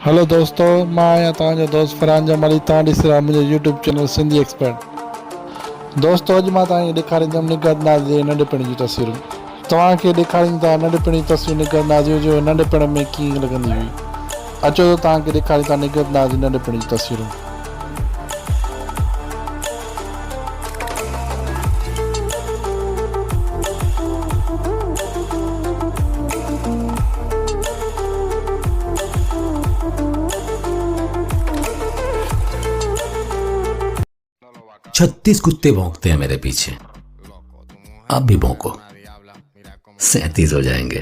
Hello दोस्तों, मां आहियां तव्हांजो दोस्त फरहान जमाली। तव्हां ॾिसी रहिया मुंहिंजो यूट्यूब चैनल सिंधी एक्सपर्ट। दोस्तों, अॼु मां तव्हांखे ॾेखारींदुमि निगहत नाज़ जे नंढपिण जूं तस्वीरूं। तव्हांखे ॾेखारींदा नंढपिण जी तस्वीर निगहत नाज़ जो नंढपिण में कीअं लॻंदी हुई। अचो त तव्हांखे ॾेखारींदा निगहत नाज़ जी नंढपिण जी तस्वीरूं। 36 कुत्ते भौंकते हैं मेरे पीछे। अब भी भौंको, 37 हो जाएंगे।